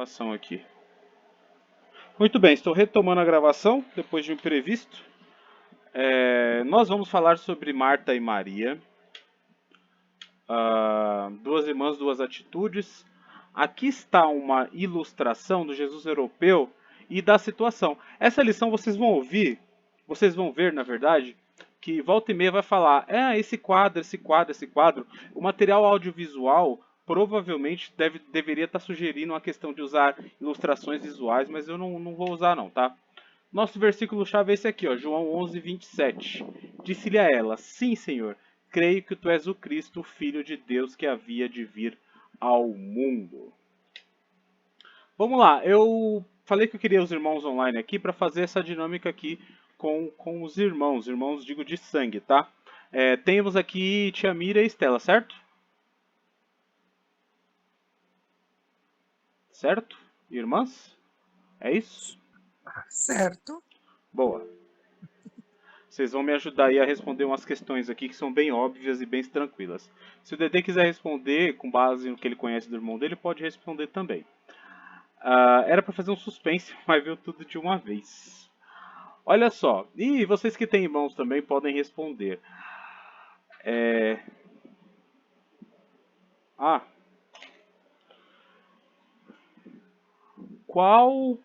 gravação aqui. Muito bem, estou retomando a gravação depois de um imprevisto. Nós vamos falar sobre Marta e Maria. Duas irmãs, duas atitudes. Aqui está uma ilustração do Jesus europeu e da situação. Essa lição vocês vão ver, na verdade, que volta e meia vai falar, esse quadro, esse quadro, esse quadro. O material audiovisual provavelmente deveria estar sugerindo a questão de usar ilustrações visuais, mas eu não vou usar não, tá? Nosso versículo-chave é esse aqui, ó, João 11, 27. Disse-lhe a ela, sim, Senhor, creio que tu és o Cristo, o Filho de Deus que havia de vir ao mundo. Vamos lá, eu falei que eu queria os irmãos online aqui para fazer essa dinâmica aqui com os irmãos digo de sangue, tá? Temos aqui Tia Mira e Estela, certo? Certo? Irmãs? É isso? Certo. Boa. Vocês vão me ajudar aí a responder umas questões aqui que são bem óbvias e bem tranquilas. Se o Dedê quiser responder com base no que ele conhece do irmão dele, pode responder também. Era para fazer um suspense, mas viu tudo de uma vez. Olha só, e vocês que têm irmãos também podem responder. Qual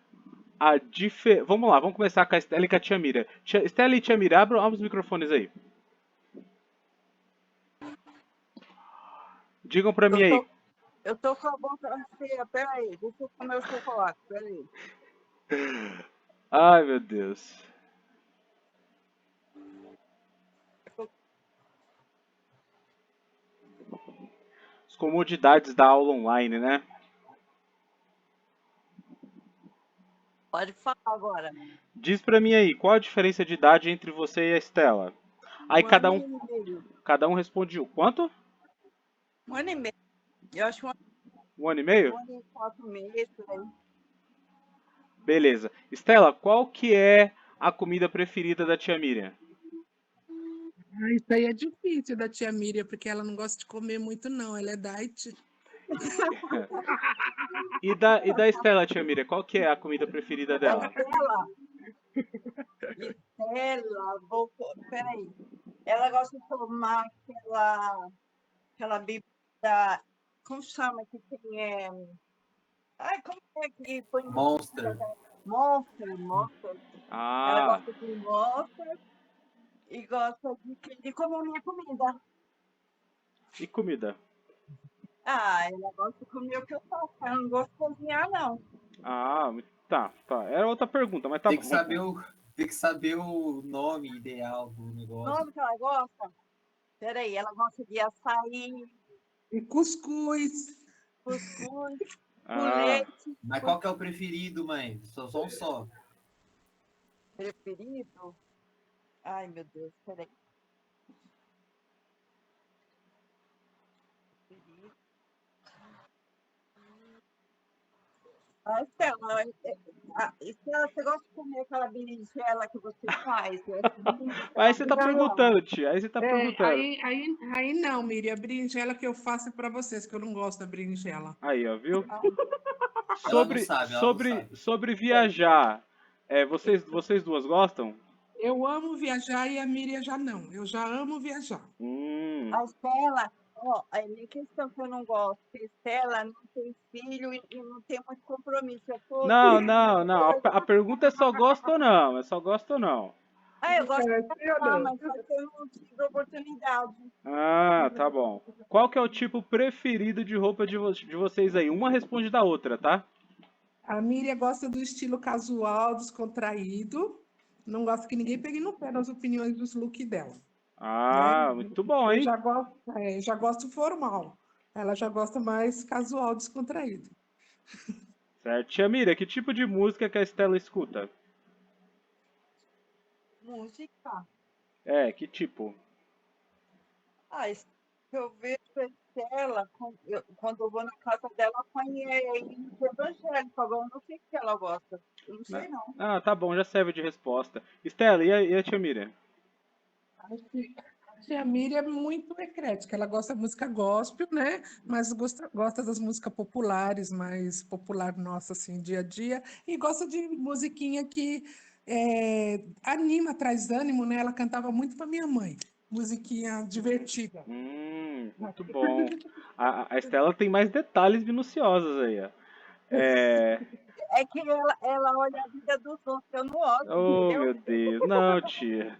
a diferença... Vamos lá, vamos começar com a Estela e com a Tia Mira. Estela e Tia Mira, abram os microfones aí. Digam pra mim aí. Eu tô com a boca cheia, peraí, deixa eu comer o chocolate, peraí. Ai, meu Deus. As comodidades da aula online, né? Pode falar agora. Diz pra mim aí, qual a diferença de idade entre você e a Estela? Aí Um ano e meio. cada um responde quanto? Um ano e meio. Eu acho Um ano e meio? 1 ano e 4 meses, aí. Beleza. Estela, qual que é a comida preferida da tia Miriam? Isso aí é difícil da tia Miriam, porque ela não gosta de comer muito, não. Ela é diet. E da Estela, tia Miriam, qual que é a comida preferida dela? Estela, peraí. Ela gosta de tomar aquela bebida, como chama que tem? Ai, como é que põe? Monster. Monster. Ela Ah, gosta de Monster e gosta de comer minha comida. e comida? Ela gosta de comer o que eu faço. Ela não gosta de cozinhar, não. Ah, tá. Era outra pergunta, mas tá Tem bom. tem que saber o nome ideal do O negócio. nome que ela gosta? Peraí, ela gosta de açaí, E cuscuz. com Ah, leite. Mas qual que é o preferido, mãe? Só um só. Preferido? Ai, meu Deus, peraí. Preferido. Estela, Estela, você gosta de comer aquela berinjela que você faz? aí você tá perguntando, tia. Aí você tá perguntando. Aí não, Miriam. A berinjela que eu faço é pra vocês, que eu não gosto da berinjela. Aí, ó, viu? Ela não sabe. Sobre viajar, vocês duas gostam? Eu amo viajar e a Miriam já não. Eu já amo viajar. A Estela, a minha questão que eu não gosto, a Estela não tem filho e não tem muito compromisso. Não. A pergunta é só gosta ou não. É só gosta ou não. Eu gosto de viajar, mas só que eu não tive oportunidade. Ah, tá bom. Qual que é o tipo preferido de roupa de vocês aí? Uma responde da outra, tá? A Miriam gosta do estilo casual, descontraído. Não gosta que ninguém pegue no pé nas opiniões dos looks dela. Ah, muito bom, hein? Eu já gosto formal. Ela já gosta mais casual, descontraído. Certo. Tia Mira, que tipo de música que a Estela escuta? Música? Que tipo? Eu vejo a Estela, quando eu vou na casa dela, apanhei evangélico. Agora eu não sei o que ela gosta. Eu não sei, não. Ah, tá bom, já serve de resposta. Estela, e a tia Mira? Acho tia Miriam é muito eclética. Ela gosta de música gospel, né? Mas gosta das músicas populares, mais popular nossa, assim, dia a dia. E gosta de musiquinha que anima, traz ânimo, né? Ela cantava muito para minha mãe. Musiquinha divertida. Muito bom. A Estela tem mais detalhes minuciosos aí, ó. É... É que ela olha a vida dos outros, eu não olho, Oh, entendeu? meu Deus. Não, tia.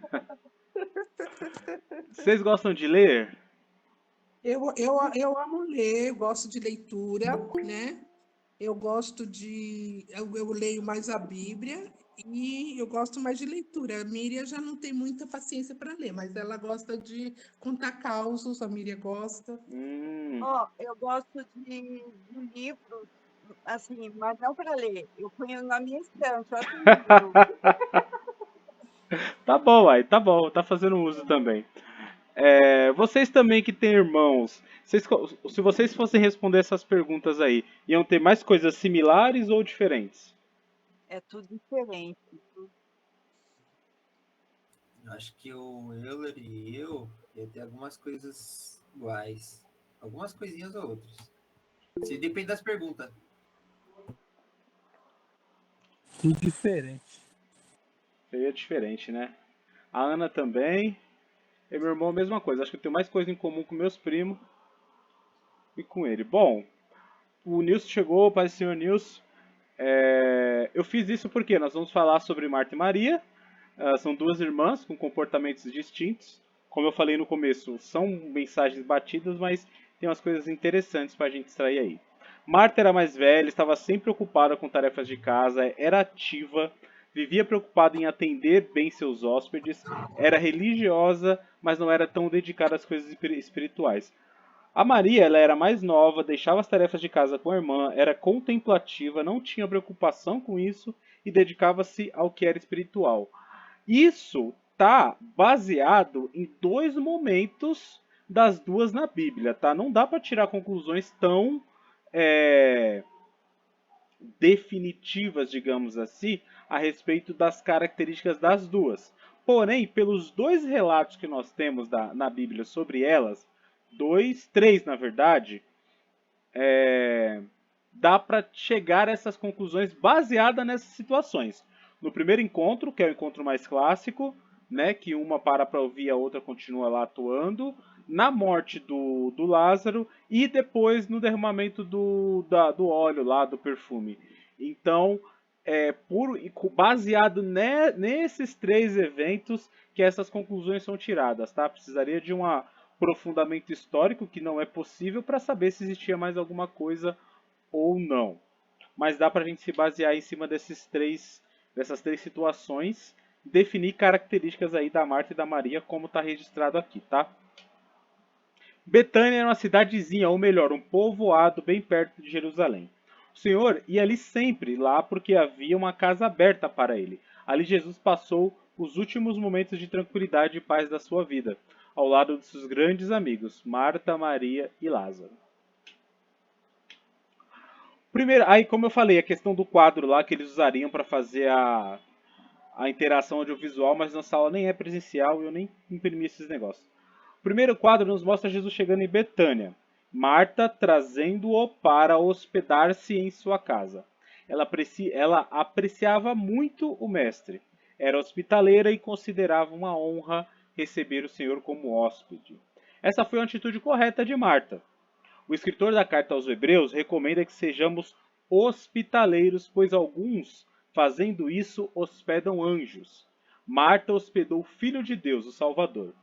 Vocês gostam de ler? Eu amo ler, eu gosto de leitura, né? Eu leio mais a Bíblia e eu gosto mais de leitura. A Miriam já não tem muita paciência para ler, mas ela gosta de contar causos, a Miriam gosta. Hum, Ó, eu gosto de livros, assim, mas não para ler. Eu ponho na minha estante, olha que livro. tá bom, aí, tá bom, tá fazendo uso também. Vocês também que têm irmãos, se vocês fossem responder essas perguntas aí, iam ter mais coisas similares ou diferentes? É tudo diferente. Acho que o Euler e eu ia ter algumas coisas iguais. Algumas coisinhas ou outras. Se depende das perguntas. Tudo diferente. Seria diferente, né? A Ana também. E meu irmão, a mesma coisa. Acho que eu tenho mais coisa em comum com meus primos e com ele. Bom, o Nilson chegou, Pai do Senhor Nilson. Eu fiz isso porque nós vamos falar sobre Marta e Maria. São duas irmãs com comportamentos distintos. Como eu falei no começo, são mensagens batidas, mas tem umas coisas interessantes para a gente extrair aí. Marta era mais velha, estava sempre ocupada com tarefas de casa, era ativa, vivia preocupada em atender bem seus hóspedes, era religiosa, mas não era tão dedicada às coisas espirituais. A Maria, ela era mais nova, deixava as tarefas de casa com a irmã, era contemplativa, não tinha preocupação com isso e dedicava-se ao que era espiritual. Isso tá baseado em dois momentos das duas na Bíblia, tá? Não dá para tirar conclusões tão é, definitivas, digamos assim, a respeito das características das duas. Porém, pelos dois relatos que nós temos na Bíblia sobre elas, três na verdade, dá para chegar a essas conclusões baseadas nessas situações. No primeiro encontro, que é o encontro mais clássico, né, que uma para ouvir e a outra continua lá atuando, na morte do Lázaro e depois no derramamento do óleo lá, do perfume. Então, baseado nesses três eventos que essas conclusões são tiradas, tá? Precisaria de um aprofundamento histórico que não é possível para saber se existia mais alguma coisa ou não. Mas dá para a gente se basear em cima dessas três situações, definir características aí da Marta e da Maria, como está registrado aqui, tá? Betânia era uma cidadezinha, ou melhor, um povoado bem perto de Jerusalém. O Senhor ia ali sempre, lá porque havia uma casa aberta para ele. Ali Jesus passou os últimos momentos de tranquilidade e paz da sua vida, ao lado de seus grandes amigos, Marta, Maria e Lázaro. Primeiro, aí como eu falei, a questão do quadro lá que eles usariam para fazer a interação audiovisual, mas nossa aula nem é presencial e eu nem imprimi esses negócios. O primeiro quadro nos mostra Jesus chegando em Betânia, Marta trazendo-o para hospedar-se em sua casa. Ela apreciava muito o mestre, era hospitaleira e considerava uma honra receber o Senhor como hóspede. Essa foi uma atitude correta de Marta. O escritor da carta aos Hebreus recomenda que sejamos hospitaleiros, pois alguns, fazendo isso, hospedam anjos. Marta hospedou o Filho de Deus, o Salvador.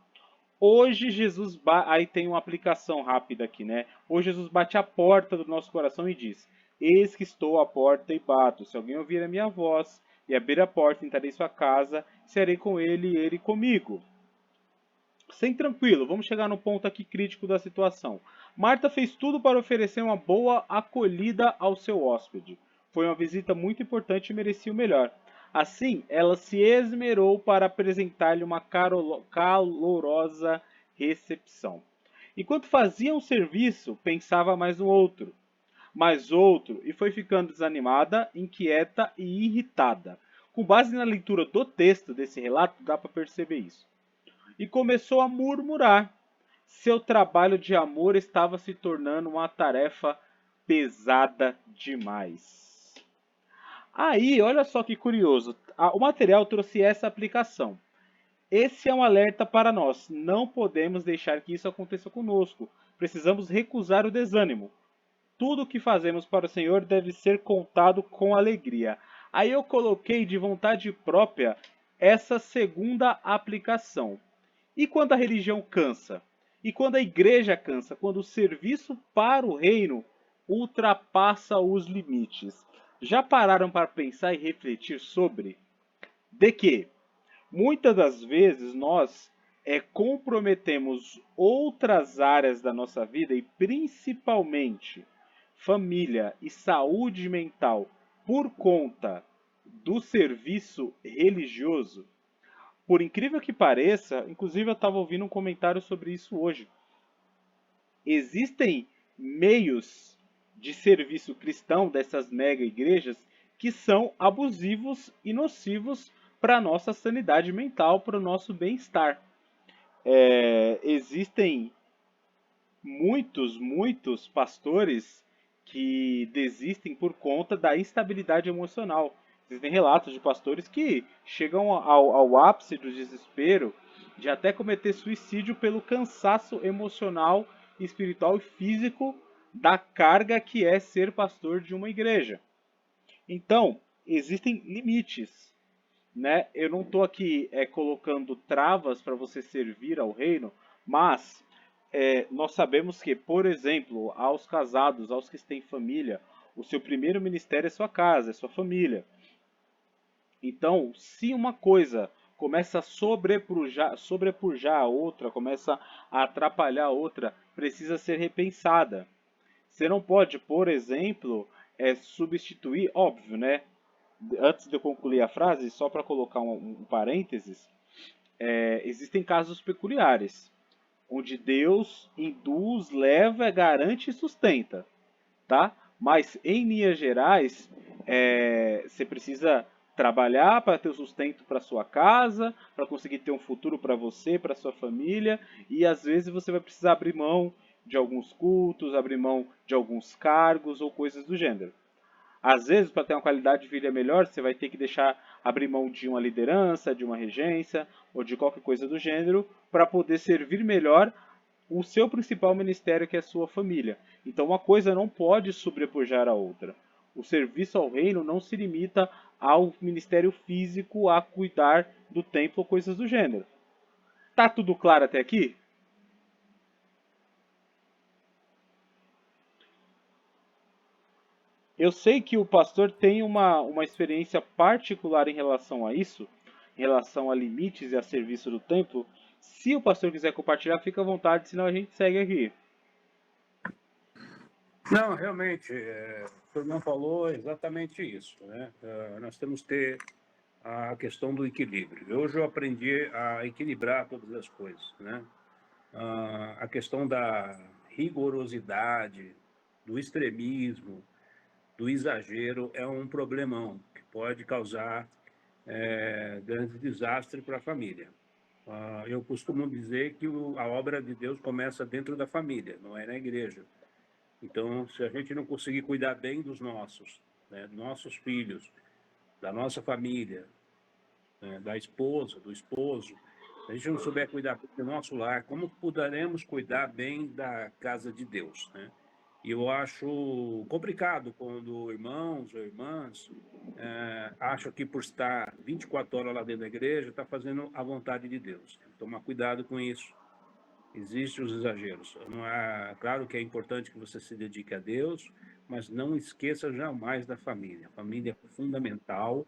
Hoje Jesus aí tem uma aplicação rápida aqui, né? Hoje Jesus bate a porta do nosso coração e diz: Eis que estou à porta e bato. Se alguém ouvir a minha voz e abrir a porta, entrarei em sua casa, serei com ele e ele comigo. Sem tranquilo, vamos chegar no ponto aqui crítico da situação. Marta fez tudo para oferecer uma boa acolhida ao seu hóspede. Foi uma visita muito importante e merecia o melhor. Assim, ela se esmerou para apresentar-lhe uma calorosa recepção. Enquanto fazia um serviço, pensava mais no outro, mais outro, e foi ficando desanimada, inquieta e irritada. Com base na leitura do texto desse relato, dá para perceber isso. e começou a murmurar. Seu trabalho de amor estava se tornando uma tarefa pesada demais. Aí, olha só que curioso, o material trouxe essa aplicação. Esse é um alerta para nós. Não podemos deixar que isso aconteça conosco. Precisamos recusar o desânimo. Tudo o que fazemos para o Senhor deve ser contado com alegria. Aí eu coloquei de vontade própria essa segunda aplicação. E quando a religião cansa? E quando a igreja cansa? Quando o serviço para o reino ultrapassa os limites? Já pararam para pensar e refletir sobre? De que muitas das vezes nós comprometemos outras áreas da nossa vida e principalmente família e saúde mental por conta do serviço religioso. Por incrível que pareça, inclusive eu estava ouvindo um comentário sobre isso hoje. Existem meios de serviço cristão dessas mega igrejas que são abusivos e nocivos para a nossa sanidade mental, para o nosso bem-estar. Existem muitos pastores que desistem por conta da instabilidade emocional. Existem relatos de pastores que chegam ao ápice do desespero, de até cometer suicídio pelo cansaço emocional, espiritual e físico da carga que é ser pastor de uma igreja. Então, existem limites, né? Eu não estou aqui colocando travas para você servir ao reino, mas nós sabemos que, por exemplo, aos casados, aos que têm família, o seu primeiro ministério é sua casa, é sua família. Então, se uma coisa começa a sobrepujar a outra, começa a atrapalhar a outra, precisa ser repensada. Você não pode, por exemplo, substituir, óbvio, né? Antes de eu concluir a frase, só para colocar um parênteses, existem casos peculiares, onde Deus induz, leva, garante e sustenta, tá? Mas em linhas gerais, você precisa trabalhar para ter o sustento para sua casa, para conseguir ter um futuro para você, para sua família, e às vezes você vai precisar abrir mão de alguns cultos, abrir mão de alguns cargos ou coisas do gênero. Às vezes, para ter uma qualidade de vida melhor, você vai ter que deixar abrir mão de uma liderança, de uma regência ou de qualquer coisa do gênero para poder servir melhor o seu principal ministério, que é a sua família. Então, uma coisa não pode sobrepujar a outra. O serviço ao reino não se limita ao ministério físico, a cuidar do templo ou coisas do gênero. Tá tudo claro até aqui? Eu sei que o pastor tem uma experiência particular em relação a isso, em relação a limites e a serviço do templo. Se o pastor quiser compartilhar, fica à vontade, senão a gente segue aqui. Não, realmente, o senhor não falou exatamente isso, né? Nós temos que ter a questão do equilíbrio. Hoje eu aprendi a equilibrar todas as coisas, né? A questão da rigorosidade, do extremismo, do exagero é um problemão que pode causar grande desastre para a família. Eu costumo dizer que a obra de Deus começa dentro da família, não é na igreja. Então, se a gente não conseguir cuidar bem dos nossos, né, nossos filhos, da nossa família, né, da esposa, do esposo, se a gente não souber cuidar do nosso lar, como poderemos cuidar bem da casa de Deus, né? E eu acho complicado quando irmãos ou irmãs acham que por estar 24 horas lá dentro da igreja, está fazendo a vontade de Deus. Tem que tomar cuidado com isso. Existem os exageros. Não é, claro que é importante que você se dedique a Deus, mas não esqueça jamais da família. A família é fundamental.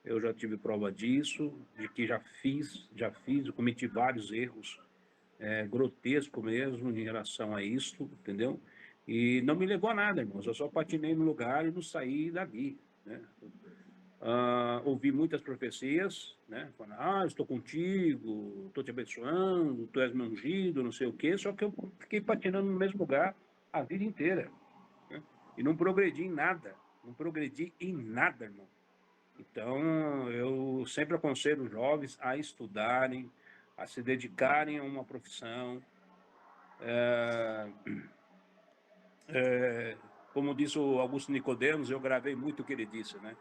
Eu já tive prova disso, de que eu cometi vários erros, grotescos mesmo, em relação a isso, entendeu? E não me levou a nada, irmãos. Eu só patinei no lugar e não saí dali, né? Ouvi muitas profecias, né? Falando, estou contigo, estou te abençoando, tu és meu ungido, não sei o quê. Só que eu fiquei patinando no mesmo lugar a vida inteira, né? E não progredi em nada. Não progredi em nada, irmão. Então, eu sempre aconselho os jovens a estudarem, a se dedicarem a uma profissão. Como disse o Augusto Nicodemos, eu gravei muito o que ele disse, né?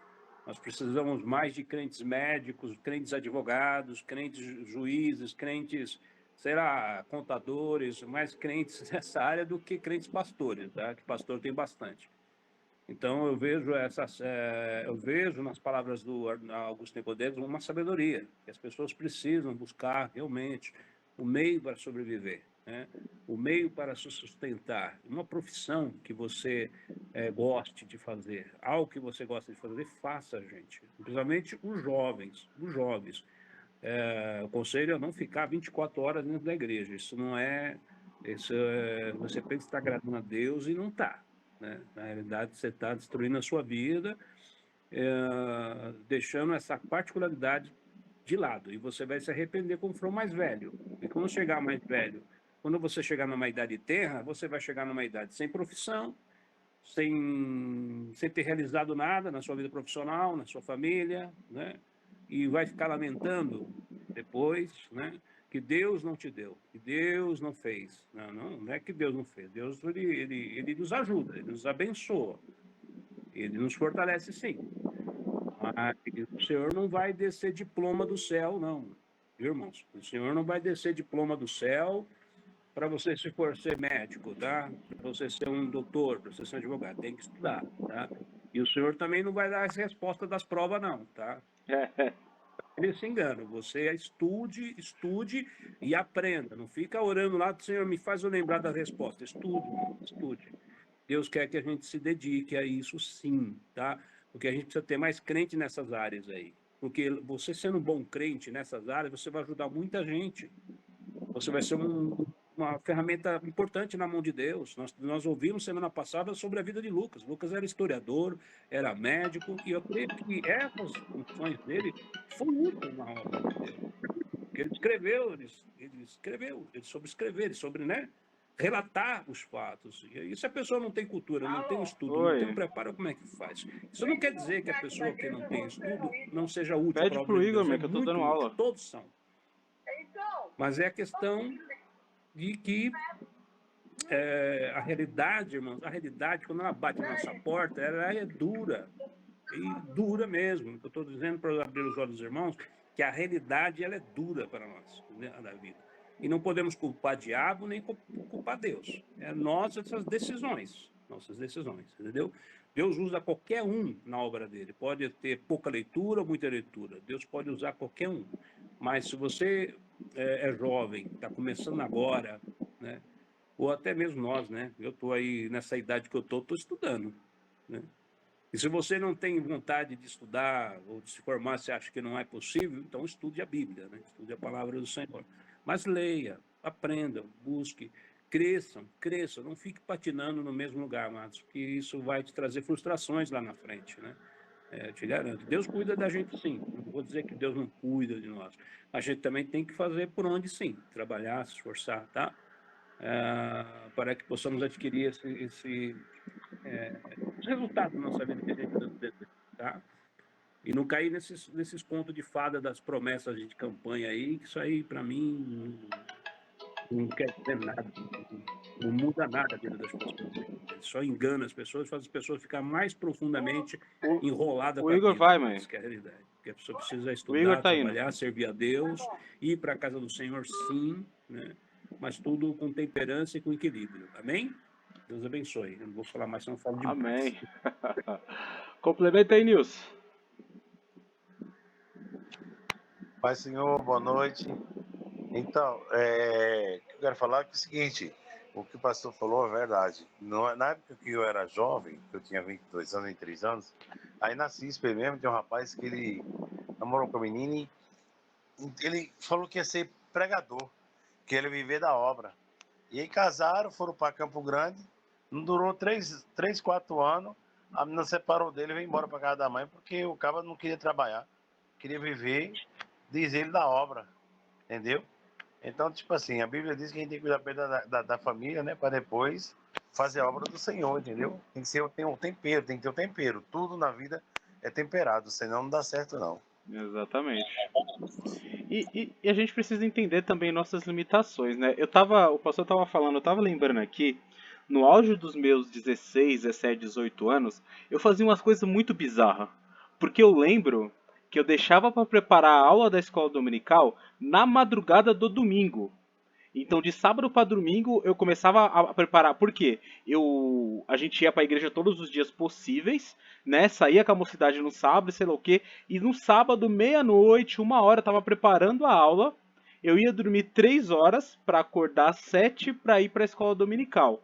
Nós precisamos mais de crentes médicos, crentes advogados, crentes juízes, crentes, sei lá, contadores, mais crentes nessa área do que crentes pastores, tá? Que pastor tem bastante. Então eu vejo nas palavras do Augusto Nicodemos uma sabedoria, que as pessoas precisam buscar realmente o meio para sobreviver, né? O meio para se sustentar, uma profissão que você goste de fazer, algo que você gosta de fazer, faça, gente. Principalmente os jovens, o conselho é não ficar 24 horas dentro da igreja. Você pensa que está agradando a Deus e não está, né? Na realidade, você está destruindo a sua vida, deixando essa particularidade de lado. E você vai se arrepender quando for mais velho. E quando chegar mais velho, quando você chegar numa idade tenra, você vai chegar numa idade sem profissão, sem ter realizado nada na sua vida profissional, na sua família, né? E vai ficar lamentando depois, né? Que Deus não te deu, que Deus não fez. Não é que Deus não fez. Deus ele nos ajuda, ele nos abençoa, ele nos fortalece, sim. Mas o Senhor não vai descer diploma do céu, não, irmãos. O Senhor não vai descer diploma do céu para você, se for ser médico, tá? Para você ser um doutor, para você ser um advogado, tem que estudar, tá? E o Senhor também não vai dar as respostas das provas, não, tá? Ele se engana. Você estude e aprenda. Não fica orando lá, Senhor, me faz eu lembrar da resposta. Estude. Deus quer que a gente se dedique a isso, sim, tá? Porque a gente precisa ter mais crente nessas áreas aí. Porque você sendo um bom crente nessas áreas, você vai ajudar muita gente. Você vai ser uma ferramenta importante na mão de Deus. Nós ouvimos semana passada sobre a vida de Lucas. Lucas era historiador, era médico, e eu creio que essas funções dele foram úteis na obra de Deus. Porque ele soube escrever, ele soube, né, relatar os fatos. E se a pessoa não tem cultura, não tem estudo, não tem um preparo, como é que faz? Isso não quer dizer que a pessoa que não tem estudo não seja útil para Pede a obra pro de Igor, Deus. É que eu tô muito dando útil, aula. todos são. Mas é a questão de que a realidade, irmãos, quando ela bate na nossa porta, ela é dura. E dura mesmo. Eu estou dizendo para abrir os olhos dos irmãos que a realidade ela é dura para nós, né, da vida. E não podemos culpar diabo nem culpar Deus. É nossas decisões, entendeu? Deus usa qualquer um na obra dele. Pode ter pouca leitura ou muita leitura. Deus pode usar qualquer um. Mas se você é jovem, está começando agora, né? Ou até mesmo nós, né? Eu estou aí nessa idade que eu estou estudando, né? E se você não tem vontade de estudar ou de se formar, você acha que não é possível, então estude a Bíblia, né? Estude a palavra do Senhor. Mas leia, aprendam, busque, cresçam, não fique patinando no mesmo lugar, amados, porque isso vai te trazer frustrações lá na frente, né? Eu te garanto. Deus cuida da gente, sim. Não vou dizer que Deus não cuida de nós. A gente também tem que fazer por onde, sim. Trabalhar, se esforçar, tá? Para que possamos adquirir esse resultado da nossa vida que a gente deseja, tá? E não cair nesses contos de fada das promessas de campanha aí, que isso aí, para mim, não quer dizer nada. Não muda nada a vida das pessoas. Só engana as pessoas, faz as pessoas ficar mais profundamente enroladas O com a Igor vida. vai, mãe. Isso que é a realidade. Porque a pessoa precisa O Igor estudar, tá indo. trabalhar, servir a Deus, ir para a casa do Senhor, sim, né? Mas tudo com temperança e com equilíbrio. Amém? Deus abençoe. Eu não vou falar mais, senão eu falo demais. Amém. Complementa aí, Nilson. Pai, Senhor, boa noite. Então, o que eu quero falar é o seguinte, o que o pastor falou é verdade. Na época que eu era jovem, que eu tinha 22 anos, 23 anos, aí na CISP mesmo, tinha um rapaz que ele namorou com a menina e ele falou que ia ser pregador, que ele ia viver da obra. E aí casaram, foram para Campo Grande, não durou 3, 4 anos, a menina separou dele e veio embora para casa da mãe, porque o cara não queria trabalhar, queria viver, diz ele, da obra, entendeu? Então, tipo assim, a Bíblia diz que a gente tem que cuidar bem da família, né? Para depois fazer a obra do Senhor, entendeu? Tem que ter um tempero. Tudo na vida é temperado, senão não dá certo, não. Exatamente. E a gente precisa entender também nossas limitações, né? O pastor tava falando, eu tava lembrando aqui, no auge dos meus 16, 17, 18 anos, eu fazia umas coisas muito bizarras. Porque eu lembro que eu deixava para preparar a aula da escola dominical na madrugada do domingo. Então, de sábado para domingo, eu começava a preparar. Por quê? A gente ia para a igreja todos os dias possíveis, né? Saía com a mocidade no sábado, sei lá o quê. E no sábado, meia-noite, 1 hora, eu tava preparando a aula. Eu ia dormir 3 horas para acordar às 7 para ir para a escola dominical.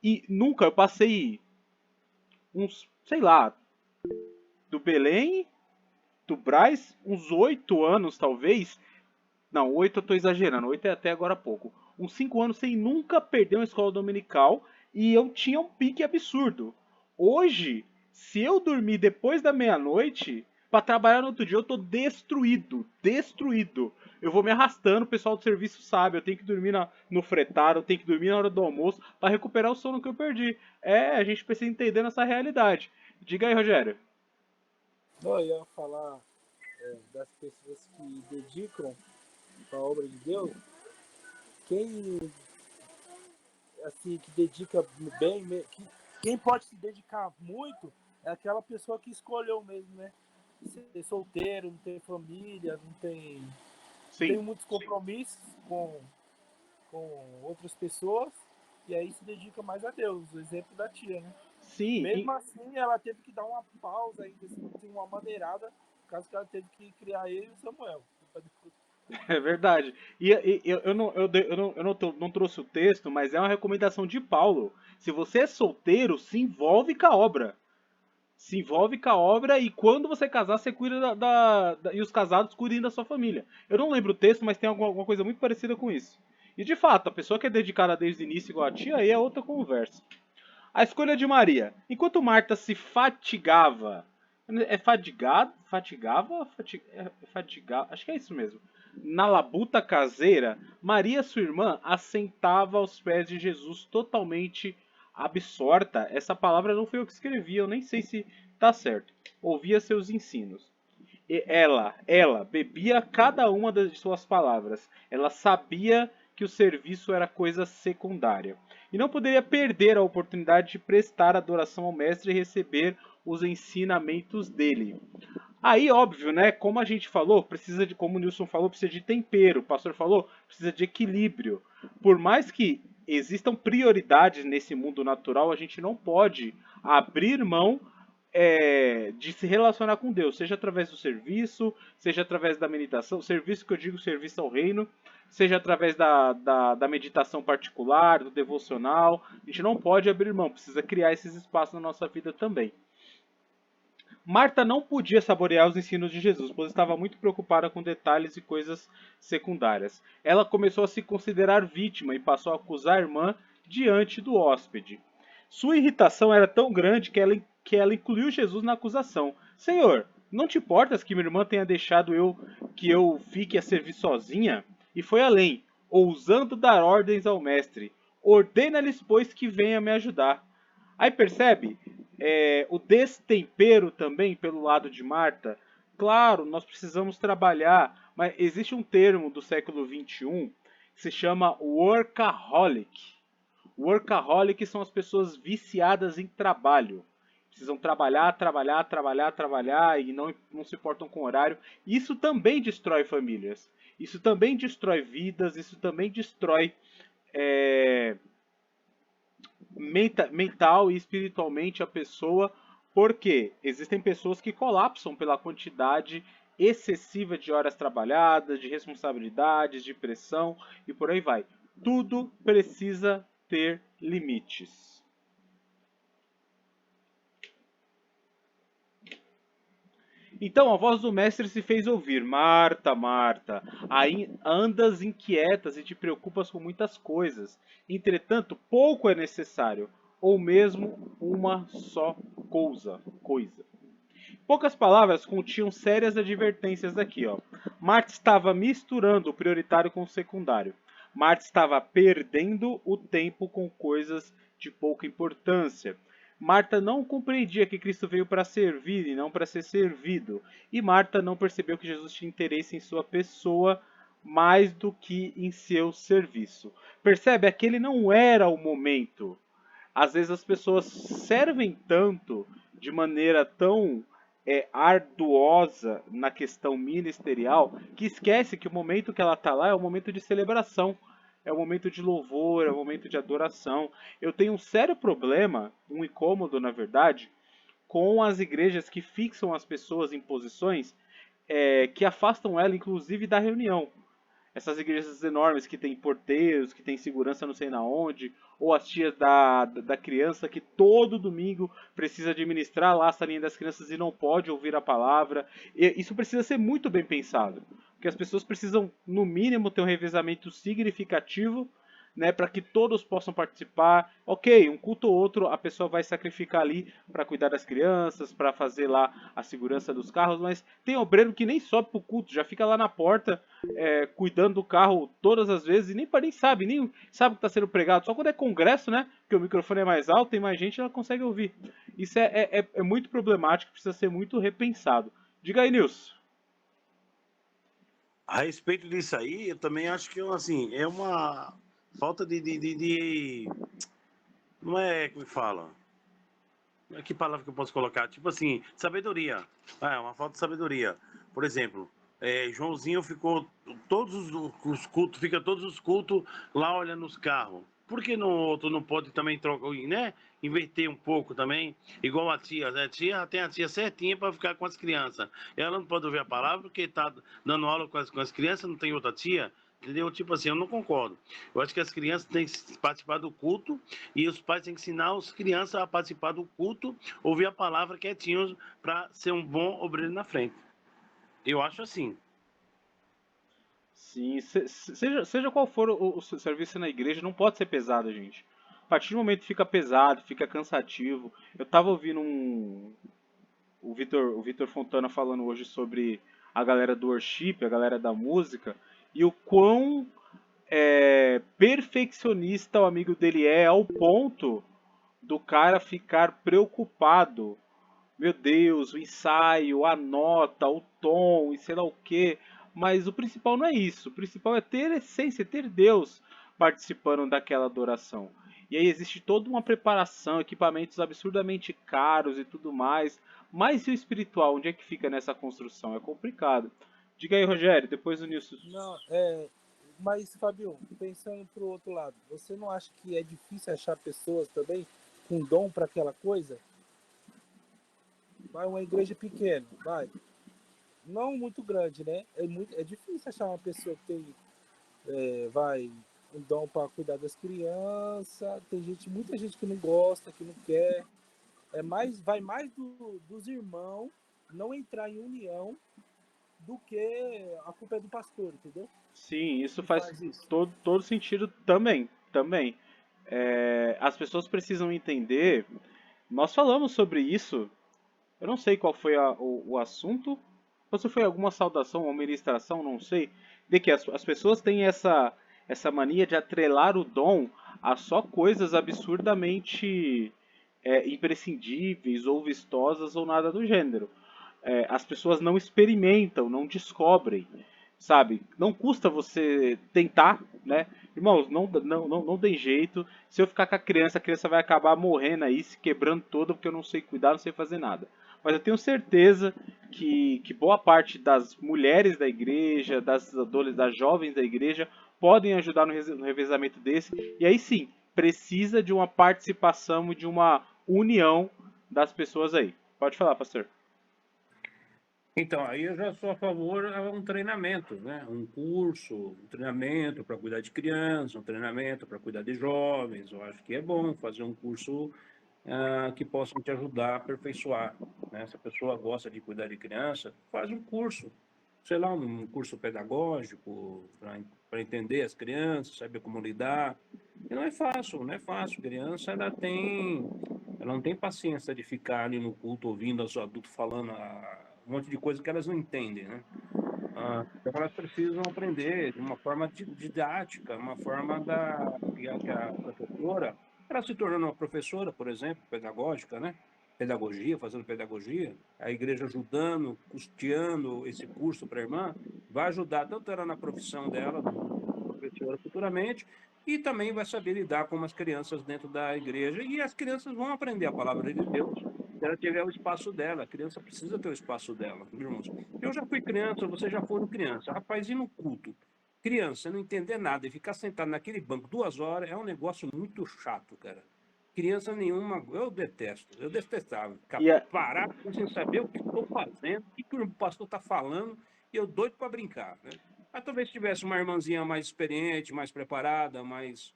E nunca eu passei uns, sei lá, do Belém, do Brás, uns 8 anos talvez. Não, 8 eu tô exagerando, 8 é até agora pouco. Uns 5 anos sem nunca perder uma escola dominical e eu tinha um pique absurdo. Hoje, se eu dormir depois da meia-noite, para trabalhar no outro dia eu tô destruído, destruído. Eu vou me arrastando, o pessoal do serviço sabe, eu tenho que dormir no fretado, eu tenho que dormir na hora do almoço para recuperar o sono que eu perdi. A gente precisa entender essa realidade. Diga aí, Rogério. Não, eu ia falar das pessoas que dedicam para a obra de Deus. Quem assim que dedica bem, quem pode se dedicar muito é aquela pessoa que escolheu mesmo, né? Ser solteiro, não tem família, não tem Sim. muitos compromissos com outras pessoas e aí se dedica mais a Deus. O exemplo da tia, né? Sim. Mesmo assim, ela teve que dar uma pausa ainda, assim, uma maneirada, por causa que ela teve que criar ele e o Samuel. É verdade. Eu não trouxe o texto, mas é uma recomendação de Paulo. Se você é solteiro, se envolve com a obra. Se envolve com a obra e quando você casar, você cuida e os casados cuidem da sua família. Eu não lembro o texto, mas tem alguma coisa muito parecida com isso. E de fato, a pessoa que é dedicada desde o início igual a tia, aí é outra conversa. A escolha de Maria. Enquanto Marta se fatigava. É fatigado? Fatigava? Fatigava? Acho que é isso mesmo. Na labuta caseira, Maria, sua irmã, assentava aos pés de Jesus totalmente absorta. Essa palavra não foi eu que escrevi, eu nem sei se tá certo. Ouvia seus ensinos. E ela bebia cada uma das suas palavras. Ela sabia que o serviço era coisa secundária. E não poderia perder a oportunidade de prestar adoração ao mestre e receber os ensinamentos dele. Aí, óbvio, né? Como a gente falou, como o Nilson falou, precisa de tempero. O pastor falou, precisa de equilíbrio. Por mais que existam prioridades nesse mundo natural, a gente não pode abrir mão de se relacionar com Deus, seja através do serviço, seja através da meditação, serviço que eu digo serviço ao reino, seja através da meditação particular, do devocional. A gente não pode abrir mão, precisa criar esses espaços na nossa vida também. Marta não podia saborear os ensinos de Jesus, pois estava muito preocupada com detalhes e coisas secundárias. Ela começou a se considerar vítima e passou a acusar a irmã diante do hóspede. Sua irritação era tão grande que ela incluiu Jesus na acusação. Senhor, não te importas que minha irmã tenha deixado que eu fique a servir sozinha? E foi além, ousando dar ordens ao mestre. Ordena-lhes, pois, que venha me ajudar. Aí percebe? O destempero também pelo lado de Marta. Claro, nós precisamos trabalhar, mas existe um termo do século XXI que se chama workaholic. Workaholic são as pessoas viciadas em trabalho. Precisam trabalhar, trabalhar, trabalhar, trabalhar e não se importam com horário. Isso também destrói famílias. Isso também destrói vidas. Isso também destrói mental e espiritualmente a pessoa, porque existem pessoas que colapsam pela quantidade excessiva de horas trabalhadas, de responsabilidades, de pressão e por aí vai. Tudo precisa ter limites. Então a voz do mestre se fez ouvir: Marta, Marta, aí andas inquietas e te preocupas com muitas coisas. Entretanto, pouco é necessário, ou mesmo uma só coisa. Poucas palavras continham sérias advertências aqui, ó. Marta estava misturando o prioritário com o secundário. Marta estava perdendo o tempo com coisas de pouca importância. Marta não compreendia que Cristo veio para servir e não para ser servido. E Marta não percebeu que Jesus tinha interesse em sua pessoa mais do que em seu serviço. Percebe? Aquele não era o momento. Às vezes as pessoas servem tanto, de maneira tão arduosa na questão ministerial, que esquece que o momento que ela está lá é o momento de celebração, é o momento de louvor, é o momento de adoração. Eu tenho um sério problema, um incômodo na verdade, com as igrejas que fixam as pessoas em posições que afastam ela, inclusive, da reunião. Essas igrejas enormes que tem porteiros, que tem segurança não sei na onde, ou as tias da criança que todo domingo precisa administrar lá a salinha das crianças e não pode ouvir a palavra. E isso precisa ser muito bem pensado, porque as pessoas precisam, no mínimo, ter um revezamento significativo, né, para que todos possam participar. Ok, um culto ou outro a pessoa vai sacrificar ali para cuidar das crianças, para fazer lá a segurança dos carros, mas tem obreiro que nem sobe pro culto, já fica lá na porta cuidando do carro todas as vezes e nem sabe, nem sabe o que está sendo pregado. Só quando é congresso, né, que o microfone é mais alto, tem mais gente, ela consegue ouvir. Isso é muito problemático, precisa ser muito repensado. Diga aí, Nilson. A respeito disso aí, eu também acho que assim, é uma falta não é como fala. Que palavra que eu posso colocar? Tipo assim, sabedoria. É uma falta de sabedoria. Por exemplo, Joãozinho ficou todos os cultos, fica todos os cultos lá olhando os carros. Por que no outro não pode também trocar, né? Inverter um pouco também, igual a tia, né? Tem a tia certinha para ficar com as crianças. Ela não pode ouvir a palavra porque está dando aula com as crianças, não tem outra tia. Entendeu? Tipo assim, eu não concordo. Eu acho que as crianças têm que participar do culto e os pais têm que ensinar as crianças a participar do culto, ouvir a palavra quietinhos para ser um bom obreiro na frente. Eu acho assim. Sim, seja qual for o serviço na igreja, não pode ser pesado, gente. A partir do momento que fica pesado, fica cansativo. Eu tava ouvindo o Vitor Fontana falando hoje sobre a galera do worship, a galera da música, e o quão perfeccionista o amigo dele é ao ponto do cara ficar preocupado. Meu Deus, o ensaio, a nota, o tom e sei lá o que. Mas o principal não é isso. O principal é ter essência, ter Deus participando daquela adoração. E aí existe toda uma preparação, equipamentos absurdamente caros e tudo mais. Mas e o espiritual? Onde é que fica nessa construção? É complicado. Diga aí, Rogério, depois o Nilson. Não, mas, Fabio, pensando pro outro lado, você não acha que é difícil achar pessoas também com dom para aquela coisa? Vai uma igreja pequena, vai. Não muito grande, né? É difícil achar uma pessoa que tem, um dom para cuidar das crianças. Tem muita gente que não gosta, que não quer. Vai mais dos irmãos não entrar em união do que a culpa é do pastor, entendeu? Sim, isso Que faz faz isso. todo sentido também. Também. As pessoas precisam entender. Nós falamos sobre isso. Eu não sei qual foi o assunto. Ou se foi alguma saudação ou ministração, não sei. De que as pessoas têm essa mania de atrelar o dom a só coisas absurdamente imprescindíveis ou vistosas ou nada do gênero. As pessoas não experimentam, não descobrem, sabe? Não custa você tentar, né? Irmãos, não tem jeito. Se eu ficar com a criança vai acabar morrendo aí, se quebrando toda, porque eu não sei cuidar, não sei fazer nada. Mas eu tenho certeza que boa parte das mulheres da igreja, das jovens da igreja, podem ajudar no revezamento desse. E aí sim, precisa de uma participação, de uma união das pessoas aí. Pode falar, pastor. Então, aí eu já sou a favor a um treinamento, né? Um curso, um treinamento para cuidar de crianças, um treinamento para cuidar de jovens. Eu acho que é bom fazer um curso que possam te ajudar a aperfeiçoar, né? Se a pessoa gosta de cuidar de criança, faz um curso, sei lá, um curso pedagógico para entender as crianças, saber como lidar. E não é fácil, não é fácil. A criança, ela não tem paciência de ficar ali no culto ouvindo os adultos falando um monte de coisa que elas não entendem, né? Então elas precisam aprender de uma forma didática, uma forma que a professora ela se tornando uma professora, por exemplo, pedagógica, né? Pedagogia, fazendo pedagogia, a igreja ajudando, custeando esse curso para a irmã, vai ajudar tanto ela na profissão dela, professora futuramente, e também vai saber lidar com as crianças dentro da igreja, e as crianças vão aprender a palavra de Deus se ela tiver o espaço dela. A criança precisa ter o espaço dela, irmãos. Eu já fui criança, você já foi criança. Rapaz, ir no culto, criança, não entender nada e ficar sentado naquele banco 2 horas é um negócio muito chato, cara. Criança nenhuma, eu detesto, eu detestava. Ficar E a- parado sem saber o que estou fazendo, o que o pastor está falando, e eu doido para brincar, né? Mas talvez se tivesse uma irmãzinha mais experiente, mais preparada, mais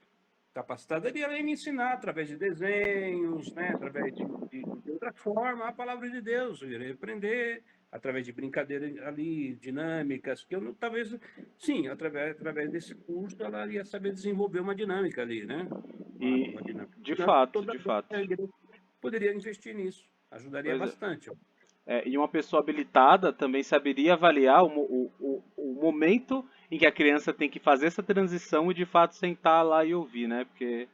capacitada, ele ia me ensinar através de desenhos, né? Através de outra forma, a palavra de Deus. Eu iria aprender através de brincadeiras ali, dinâmicas, que eu não, talvez, sim, através desse curso, ela ia saber desenvolver uma dinâmica ali, né? e Uma dinâmica. de Dinâmica que fato, toda de fato. a igreja poderia investir nisso. Ajudaria Pois é. bastante. E uma pessoa habilitada também saberia avaliar o momento em que a criança tem que fazer essa transição e de fato sentar lá e ouvir, né? Porque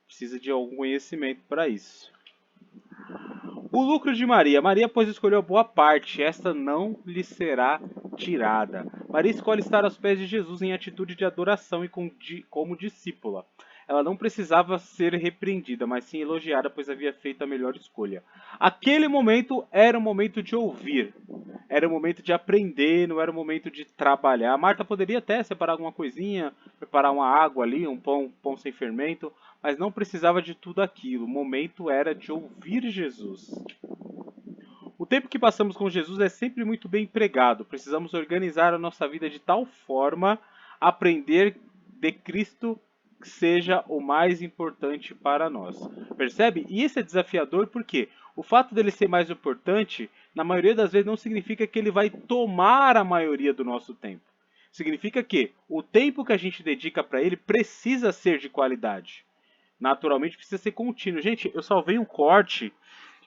precisa de algum conhecimento para isso. O lucro de Maria. Maria, pois, escolheu boa parte, esta não lhe será tirada. Maria escolhe estar aos pés de Jesus em atitude de adoração e como discípula. Ela não precisava ser repreendida, mas sim elogiada, pois havia feito a melhor escolha. Aquele momento era o momento de ouvir, era o momento de aprender, não era o momento de trabalhar. A Marta poderia até separar alguma coisinha, preparar uma água ali, um pão sem fermento, mas não precisava de tudo aquilo. O momento era de ouvir Jesus. O tempo que passamos com Jesus é sempre muito bem empregado. Precisamos organizar a nossa vida de tal forma a aprender de Cristo que seja o mais importante para nós. Percebe? E isso é desafiador porque o fato dele ser mais importante, na maioria das vezes, não significa que ele vai tomar a maioria do nosso tempo. Significa que o tempo que a gente dedica para ele precisa ser de qualidade. Naturalmente precisa ser contínuo. Gente, eu salvei um corte,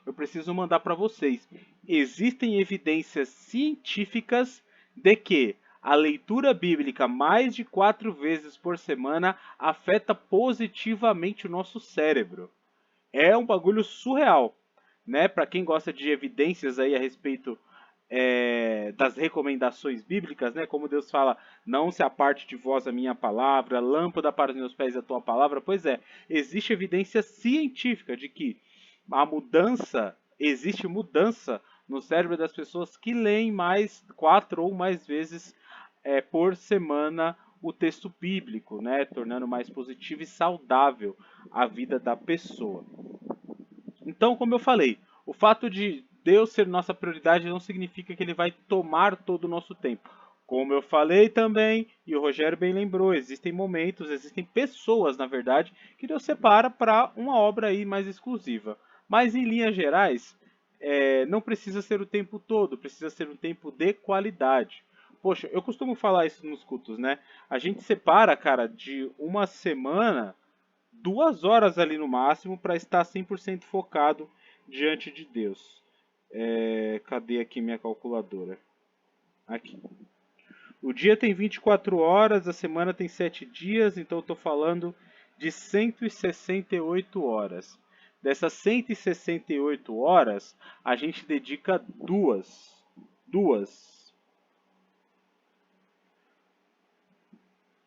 eu preciso mandar para vocês. Existem evidências científicas de que a leitura bíblica mais de 4 vezes por semana afeta positivamente o nosso cérebro. É um bagulho surreal, né? Para quem gosta de evidências aí a respeito das recomendações bíblicas, né? Como Deus fala, não se aparte de vós a minha palavra, lâmpada para os meus pés a tua palavra. Pois é, existe evidência científica de que existe mudança no cérebro das pessoas que leem mais 4 ou mais vezes por semana o texto bíblico, né? Tornando mais positivo e saudável a vida da pessoa. Então, como eu falei, o fato de Deus ser nossa prioridade não significa que ele vai tomar todo o nosso tempo. Como eu falei também, e o Rogério bem lembrou, existem momentos, existem pessoas, na verdade, que Deus separa para uma obra aí mais exclusiva. Mas em linhas gerais, não precisa ser o tempo todo, precisa ser um tempo de qualidade. Poxa, eu costumo falar isso nos cultos, né? A gente separa, cara, de uma semana 2 horas ali no máximo para estar 100% focado diante de Deus. Cadê aqui minha calculadora? Aqui. O dia tem 24 horas, a semana tem 7 dias, então eu estou falando de 168 horas. Dessas 168 horas, a gente dedica duas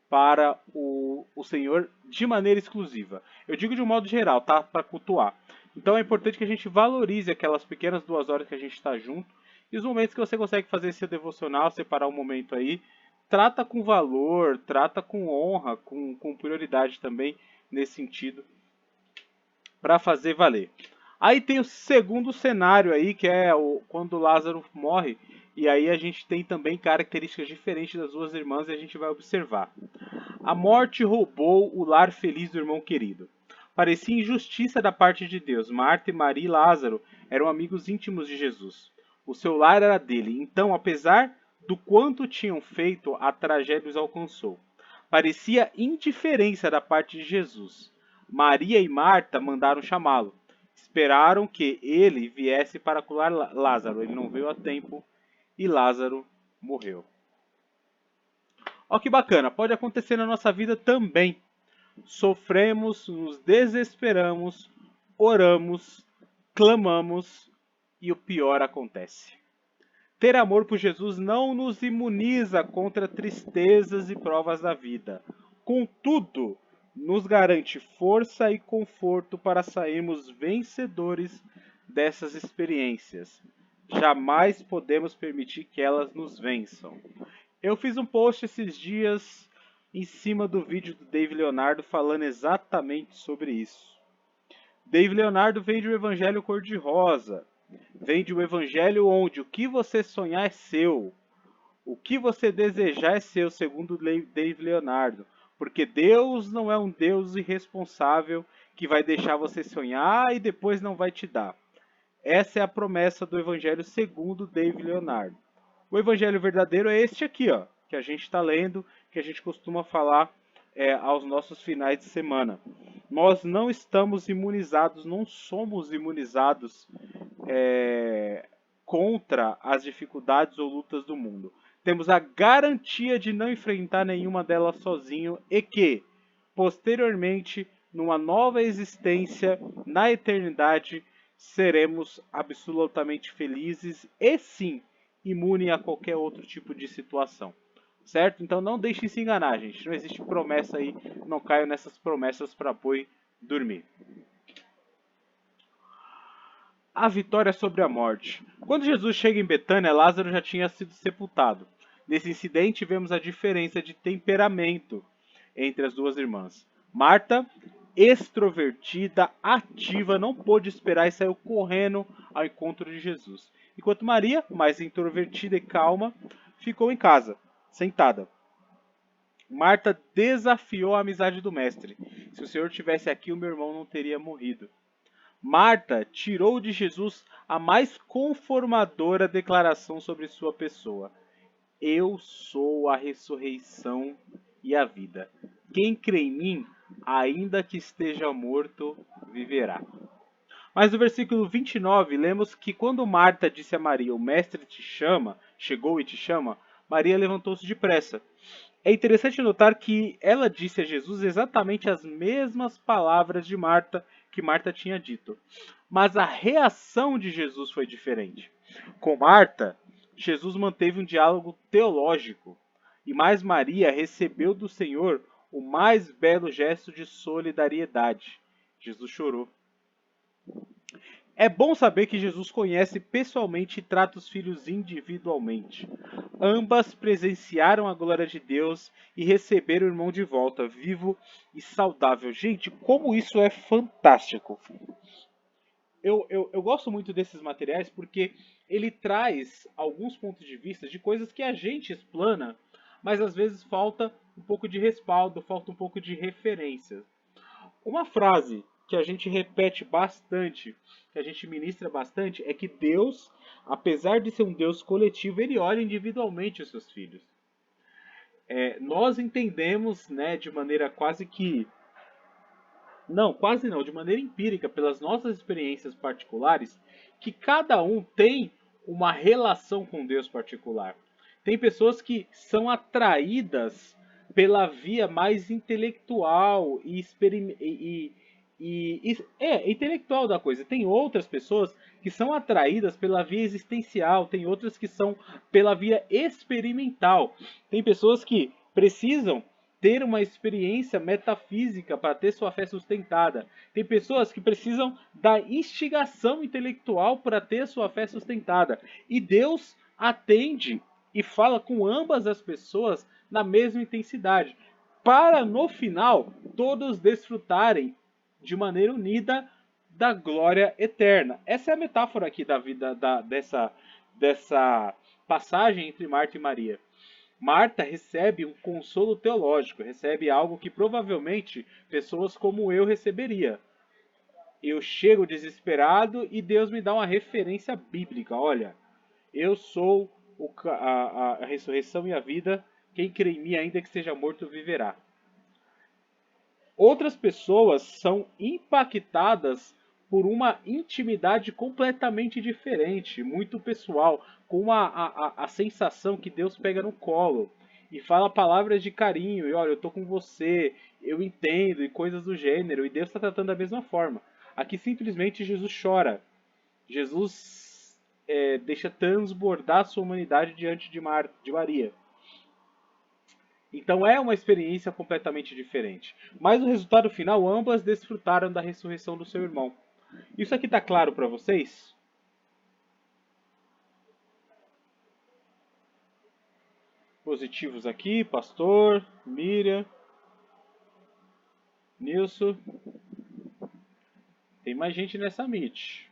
para o Senhor de maneira exclusiva. Eu digo de um modo geral, tá? Para cultuar. Então é importante que a gente valorize aquelas pequenas 2 horas que a gente está junto e os momentos que você consegue fazer seu devocional, separar um momento aí. Trata com valor, trata com honra, com prioridade também nesse sentido, para fazer valer. Aí tem o segundo cenário aí, que é quando Lázaro morre, e aí a gente tem também características diferentes das duas irmãs e a gente vai observar. A morte roubou o lar feliz do irmão querido. Parecia injustiça da parte de Deus. Marta, Maria e Lázaro eram amigos íntimos de Jesus. O seu lar era dele. Então, apesar do quanto tinham feito, a tragédia os alcançou. Parecia indiferença da parte de Jesus. Maria e Marta mandaram chamá-lo. Esperaram que ele viesse para curar Lázaro. Ele não veio a tempo e Lázaro morreu. Olha que bacana, pode acontecer na nossa vida também. sofremos, nos desesperamos, oramos, clamamos e o pior acontece. Ter amor por Jesus não nos imuniza contra tristezas e provas da vida. Contudo, nos garante força e conforto para sairmos vencedores dessas experiências. Jamais podemos permitir que elas nos vençam. Eu fiz um post esses dias em cima do vídeo do Dave Leonardo falando exatamente sobre isso. Dave Leonardo vem de um evangelho cor-de-rosa. Vem de um evangelho onde o que você sonhar é seu. O que você desejar é seu, segundo Dave Leonardo. Porque Deus não é um Deus irresponsável que vai deixar você sonhar e depois não vai te dar. Essa é a promessa do evangelho segundo Dave Leonardo. O evangelho verdadeiro é este aqui, ó, que a gente está lendo, que a gente costuma falar aos nossos finais de semana. Nós não estamos imunizados, não somos imunizados contra as dificuldades ou lutas do mundo. Temos a garantia de não enfrentar nenhuma delas sozinho e que, posteriormente, numa nova existência, na eternidade, seremos absolutamente felizes e sim, imune a qualquer outro tipo de situação. Certo? Então não deixem se enganar, gente. Não existe promessa aí, não caio nessas promessas para boi dormir. A vitória sobre a morte. Quando Jesus chega em Betânia, Lázaro já tinha sido sepultado. Nesse incidente, vemos a diferença de temperamento entre as duas irmãs. Marta, extrovertida, ativa, não pôde esperar e saiu correndo ao encontro de Jesus. Enquanto Maria, mais introvertida e calma, ficou em casa, sentada. Marta desafiou a amizade do mestre. Se o Senhor tivesse aqui, o meu irmão não teria morrido. Marta tirou de Jesus a mais conformadora declaração sobre sua pessoa. Eu sou a ressurreição e a vida. Quem crê em mim, ainda que esteja morto, viverá. Mas no versículo 29, lemos que quando Marta disse a Maria, o mestre te chama, chegou e te chama, Maria levantou-se depressa. É interessante notar que ela disse a Jesus exatamente as mesmas palavras de Marta que Marta tinha dito. Mas a reação de Jesus foi diferente. Com Marta, Jesus manteve um diálogo teológico. E mais Maria recebeu do Senhor o mais belo gesto de solidariedade. Jesus chorou. É bom saber que Jesus conhece pessoalmente e trata os filhos individualmente. Ambas presenciaram a glória de Deus e receberam o irmão de volta, vivo e saudável. Gente, como isso é fantástico! Eu gosto muito desses materiais porque ele traz alguns pontos de vista de coisas que a gente explana, mas às vezes falta um pouco de respaldo, falta um pouco de referência. Uma frase que a gente repete bastante, que a gente ministra bastante, é que Deus, apesar de ser um Deus coletivo, ele olha individualmente os seus filhos. Nós entendemos, né, de maneira quase que... Não, quase não, de maneira empírica, pelas nossas experiências particulares, que cada um tem uma relação com Deus particular. Tem pessoas que são atraídas pela via mais intelectual intelectual da coisa. Tem outras pessoas que são atraídas pela via existencial, tem outras que são pela via experimental. Tem pessoas que precisam ter uma experiência metafísica para ter sua fé sustentada. Tem pessoas que precisam da instigação intelectual para ter sua fé sustentada. E Deus atende e fala com ambas as pessoas na mesma intensidade, para no final todos desfrutarem de maneira unida da glória eterna. Essa é a metáfora aqui da vida dessa passagem entre Marta e Maria. Marta recebe um consolo teológico, recebe algo que provavelmente pessoas como eu receberia. Eu chego desesperado e Deus me dá uma referência bíblica. Olha, eu sou a ressurreição e a vida. Quem crê em mim, ainda que seja morto, viverá. Outras pessoas são impactadas por uma intimidade completamente diferente, muito pessoal, com a sensação que Deus pega no colo e fala palavras de carinho, e olha, eu tô com você, eu entendo, e coisas do gênero, e Deus está tratando da mesma forma. Aqui simplesmente Jesus chora. Jesus deixa transbordar sua humanidade diante de Maria. Então é uma experiência completamente diferente. Mas o resultado final, ambas desfrutaram da ressurreição do seu irmão. Isso aqui está claro para vocês? Positivos aqui, pastor, Miriam, Nilson. Tem mais gente nessa meet.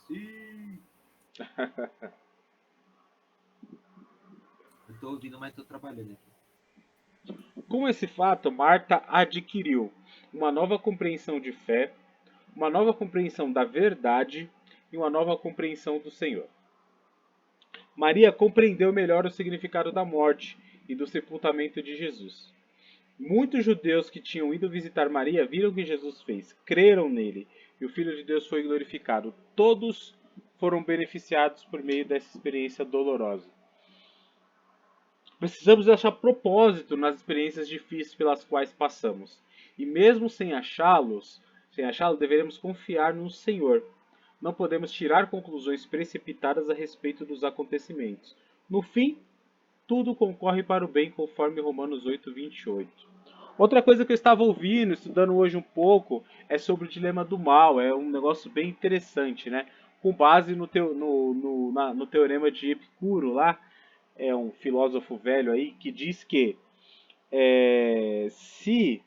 Sim. Eu tô ouvindo, mas tô trabalhando aqui. Com esse fato, Marta adquiriu uma nova compreensão de fé, uma nova compreensão da verdade e uma nova compreensão do Senhor. Maria compreendeu melhor o significado da morte e do sepultamento de Jesus. Muitos judeus que tinham ido visitar Maria viram o que Jesus fez, creram nele e o Filho de Deus foi glorificado. Todos foram beneficiados por meio dessa experiência dolorosa. Precisamos achar propósito nas experiências difíceis pelas quais passamos. E mesmo sem achá-lo, deveremos confiar no Senhor. Não podemos tirar conclusões precipitadas a respeito dos acontecimentos. No fim, tudo concorre para o bem, conforme Romanos 8:28. Outra coisa que eu estava ouvindo, estudando hoje um pouco, é sobre o dilema do mal. É um negócio bem interessante, né? Com base no teorema de Epicuro lá, é um filósofo velho aí, que diz que se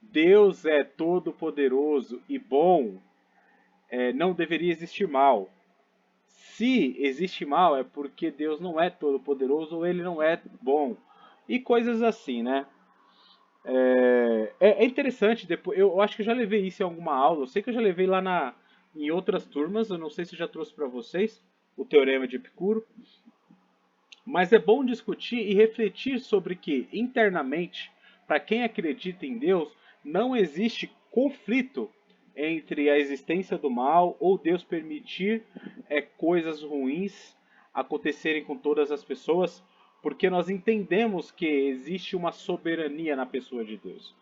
Deus é todo poderoso e bom, não deveria existir mal. Se existe mal é porque Deus não é todo poderoso ou ele não é bom. E coisas assim, né? É interessante, depois, eu acho que eu já levei isso em alguma aula, eu sei que eu já levei lá em outras turmas, eu não sei se eu já trouxe para vocês o teorema de Epicuro. Mas é bom discutir e refletir sobre que, internamente, para quem acredita em Deus, não existe conflito entre a existência do mal ou Deus permitir coisas ruins acontecerem com todas as pessoas, porque nós entendemos que existe uma soberania na pessoa de Deus.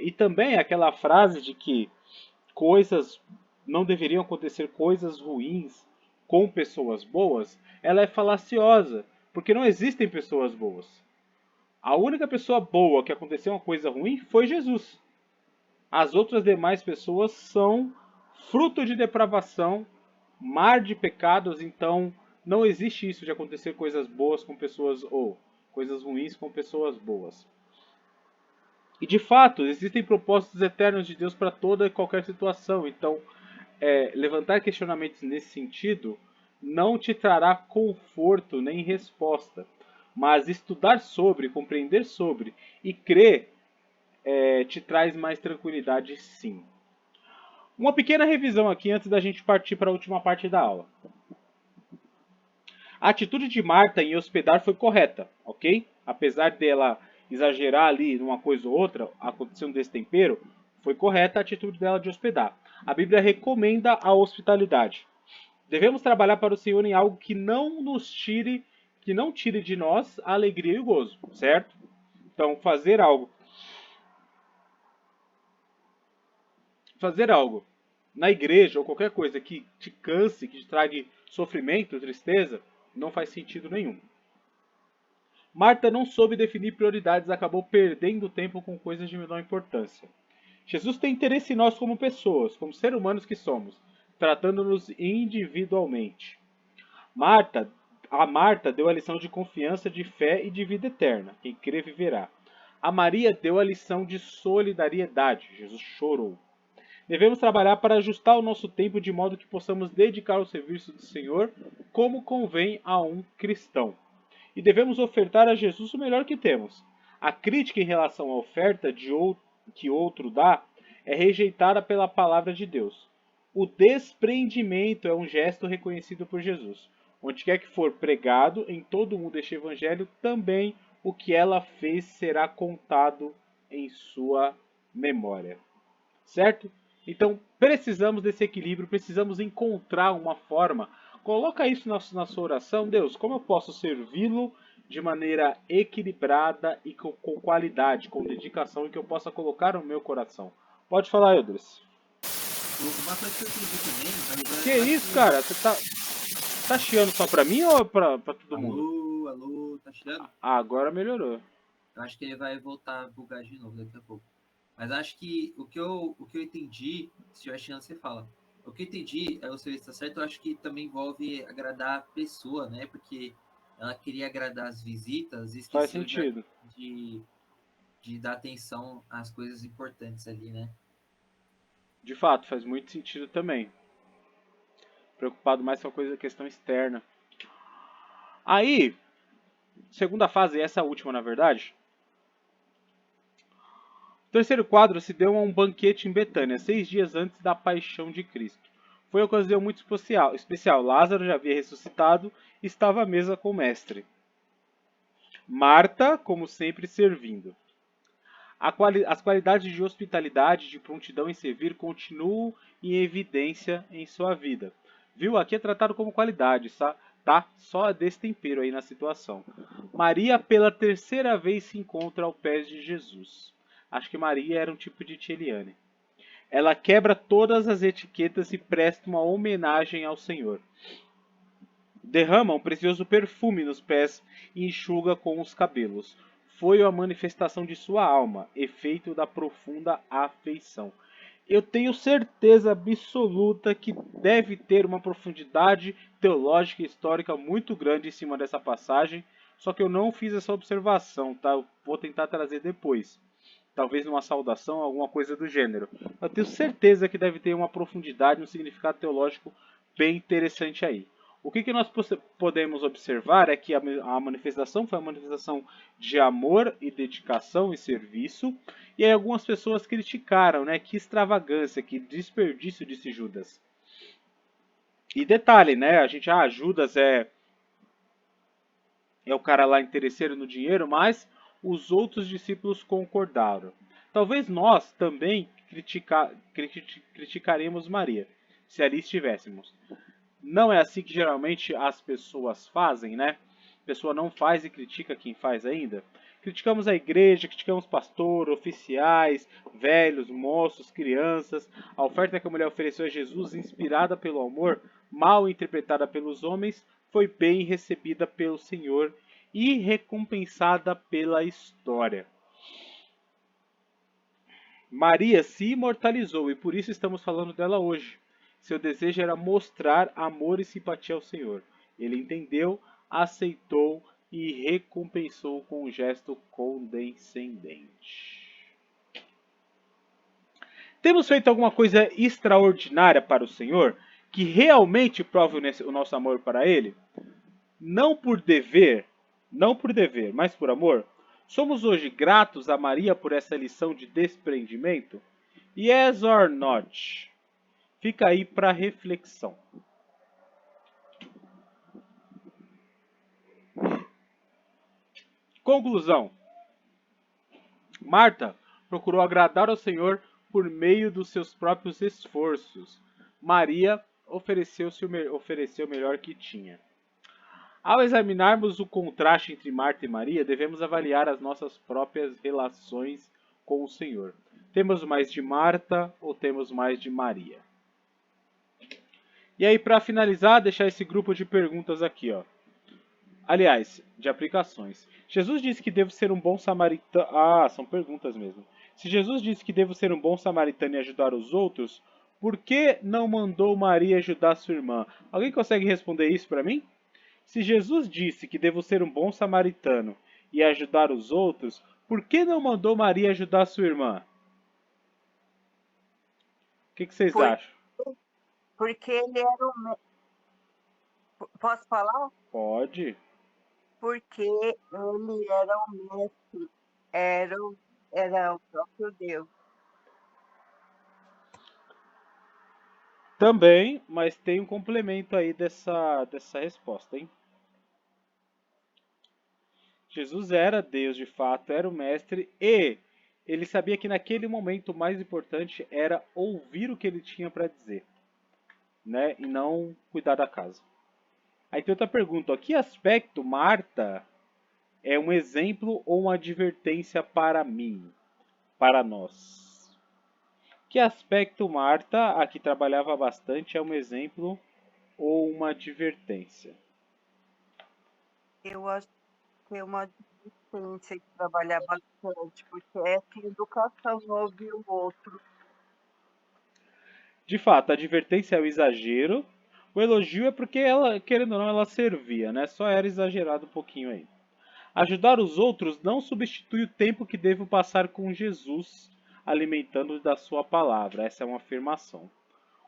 E também aquela frase de que não deveriam acontecer coisas ruins com pessoas boas, ela é falaciosa, porque não existem pessoas boas. A única pessoa boa que aconteceu uma coisa ruim foi Jesus. As outras demais pessoas são fruto de depravação, mar de pecados, então não existe isso de acontecer coisas boas com pessoas ou coisas ruins com pessoas boas. E de fato, existem propósitos eternos de Deus para toda e qualquer situação, então levantar questionamentos nesse sentido não te trará conforto nem resposta, mas estudar sobre, compreender sobre e crer te traz mais tranquilidade, sim. Uma pequena revisão aqui antes da gente partir para a última parte da aula. A atitude de Marta em hospedar foi correta, ok? Apesar dela exagerar ali numa coisa ou outra, aconteceu um destempero, foi correta a atitude dela de hospedar. A Bíblia recomenda a hospitalidade. Devemos trabalhar para o Senhor em algo que não tire de nós a alegria e o gozo, certo? Então, fazer algo na igreja ou qualquer coisa que te canse, que te traga sofrimento, tristeza, não faz sentido nenhum. Marta não soube definir prioridades, acabou perdendo tempo com coisas de menor importância. Jesus tem interesse em nós como pessoas, como seres humanos que somos, tratando-nos individualmente. A Marta deu a lição de confiança, de fé e de vida eterna. Quem crê viverá. A Maria deu a lição de solidariedade. Jesus chorou. Devemos trabalhar para ajustar o nosso tempo de modo que possamos dedicar ao serviço do Senhor como convém a um cristão. E devemos ofertar a Jesus o melhor que temos. A crítica em relação à oferta que outro dá é rejeitada pela palavra de Deus. O desprendimento é um gesto reconhecido por Jesus. Onde quer que for pregado em todo o mundo este evangelho, também o que ela fez será contado em sua memória. Certo? Então, precisamos desse equilíbrio, precisamos encontrar uma forma. Coloca isso na sua oração. Deus, como eu posso servi-lo de maneira equilibrada e com qualidade, com dedicação e que eu possa colocar no meu coração. Pode falar, Eudris. Uma coisa que eu entendi também, mas Que eu acho isso, que. cara? Você tá chiando só pra mim ou pra todo mundo? Alô, tá chegando? Ah, agora melhorou. Eu acho que ele vai voltar a bugar de novo daqui a pouco. Mas acho que o que eu entendi, se estiver chegando, você fala. O que eu entendi, você está certo, eu acho que também envolve agradar a pessoa, né? Porque ela queria agradar as visitas e Faz esqueceu sentido. de dar atenção às coisas importantes ali, né? De fato, faz muito sentido também. Preocupado mais com a questão externa. Aí, segunda fase, essa última na verdade. O terceiro quadro se deu a um banquete em Betânia, 6 dias antes da paixão de Cristo. Foi uma ocasião muito especial. Lázaro já havia ressuscitado e estava à mesa com o mestre. Marta, como sempre, servindo. As qualidades de hospitalidade e de prontidão em servir continuam em evidência em sua vida. Viu? Aqui é tratado como qualidade, tá? Só destempero aí na situação. Maria, pela terceira vez, se encontra ao pé de Jesus. Acho que Maria era um tipo de tia Eliane. Ela quebra todas as etiquetas e presta uma homenagem ao Senhor. Derrama um precioso perfume nos pés e enxuga com os cabelos. Foi a manifestação de sua alma, efeito da profunda afeição. Eu tenho certeza absoluta que deve ter uma profundidade teológica e histórica muito grande em cima dessa passagem, só que eu não fiz essa observação, tá? Eu vou tentar trazer depois. Talvez numa saudação, alguma coisa do gênero. Eu tenho certeza que deve ter uma profundidade, um significado teológico bem interessante aí. O que nós podemos observar é que a manifestação foi uma manifestação de amor e dedicação e serviço. E aí algumas pessoas criticaram, né? Que extravagância, que desperdício, disse Judas. E detalhe, né? Judas é o cara lá interesseiro no dinheiro, mas os outros discípulos concordaram. Talvez nós também criticaremos Maria, se ali estivéssemos. Não é assim que geralmente as pessoas fazem, né? A pessoa não faz e critica quem faz ainda. Criticamos a igreja, criticamos pastor, oficiais, velhos, moços, crianças. A oferta que a mulher ofereceu a Jesus, inspirada pelo amor, mal interpretada pelos homens, foi bem recebida pelo Senhor e recompensada pela história. Maria se imortalizou e por isso estamos falando dela hoje. Seu desejo era mostrar amor e simpatia ao Senhor. Ele entendeu, aceitou e recompensou com um gesto condescendente. Temos feito alguma coisa extraordinária para o Senhor que realmente prove o nosso amor para Ele? Não por dever, mas por amor? Somos hoje gratos a Maria por essa lição de desprendimento? Yes or not? Fica aí para reflexão. Conclusão. Marta procurou agradar ao Senhor por meio dos seus próprios esforços. Maria ofereceu o melhor que tinha. Ao examinarmos o contraste entre Marta e Maria, devemos avaliar as nossas próprias relações com o Senhor. Temos mais de Marta ou temos mais de Maria? E aí, para finalizar, deixar esse grupo de perguntas aqui, ó. Aliás, de aplicações. Jesus disse que devo ser um bom samaritano. Ah, são perguntas mesmo. Se Jesus disse que devo ser um bom samaritano e ajudar os outros, por que não mandou Maria ajudar sua irmã? Alguém consegue responder isso para mim? Se Jesus disse que devo ser um bom samaritano e ajudar os outros, por que não mandou Maria ajudar sua irmã? O que vocês Por- acham? Porque ele era Posso falar? Pode. Porque ele era o mestre, era o próprio Deus. Também, mas tem um complemento aí dessa resposta, hein? Jesus era Deus de fato, era o mestre e ele sabia que naquele momento o mais importante era ouvir o que ele tinha para dizer, né? E não cuidar da casa. Aí tem outra pergunta, ó, que aspecto Marta é um exemplo ou uma advertência para mim, para nós? Que aspecto Marta, a que trabalhava bastante, é um exemplo ou uma advertência? Eu acho que é uma advertência que trabalhar bastante, porque essa educação no ouvir o outro. De fato, a advertência é o exagero, o elogio é porque ela, querendo ou não, ela servia, né? Só era exagerado um pouquinho aí. Ajudar os outros não substitui o tempo que devo passar com Jesus, alimentando da sua palavra. Essa é uma afirmação.